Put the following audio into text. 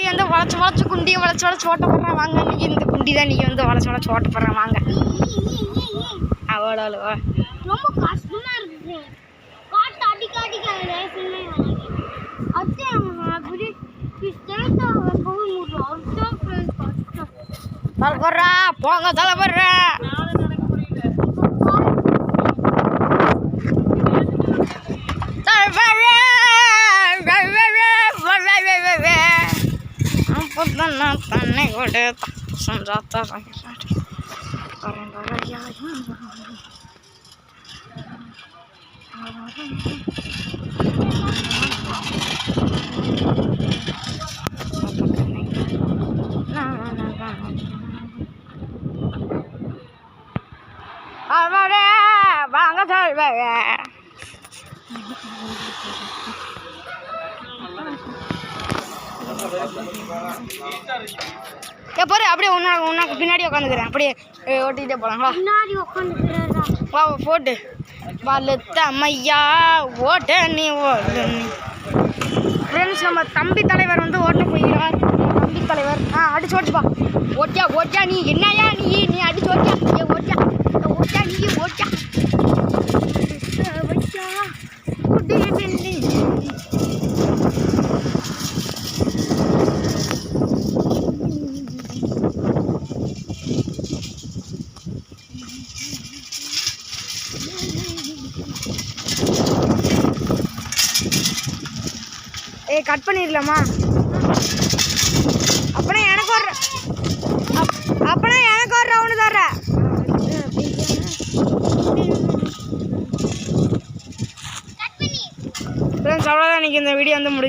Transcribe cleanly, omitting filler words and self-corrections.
வந்து வளைச்சு குண்டியை வளைச்சு ஓட்ட போடுறேன் வாங்க. இன்னைக்கு இந்த குண்டி தான் நீங்கள் வந்து வளைச்சு ஓட்ட போடுறேன் வாங்க. அவ்வளோ ரொம்ப கஷ்டமா இருக்கு. காட்டு அடிக்க தலைவர்றா போங்க தலைவர்றா. தண்ணி கொடு சஞ்சாத்தா வாங்க சொல்வேன். பாரு அப்படியே உன்னாக்கு பின்னாடி உட்காந்துக்கிறேன். அப்படியே ஓட்டிகிட்டே போகலாம். பின்னாடி உட்காந்துக்கிறா வா போட்டு வலுத்த அம்மையா ஓட்ட நீ ஓட்டு. ஃப்ரெண்ட்ஸ் நம்ம தம்பி தலைவர் வந்து ஓட்ட போகிறார். தம்பி தலைவர் அடிச்சு ஓட்டுப்பா. ஓட்டியா நீ என்னையா நீ அடிச்சு ஓட்டியா நீ ஓட்டியா கட் பண்ணிடலாமா? அப்பனா எனக்கு ஒரு ரவுண்டு தர்ற ஃப்ரெண்ட்ஸ். அவ்வளோதான் இன்னைக்கு இந்த வீடியோ வந்து முடிஞ்சு.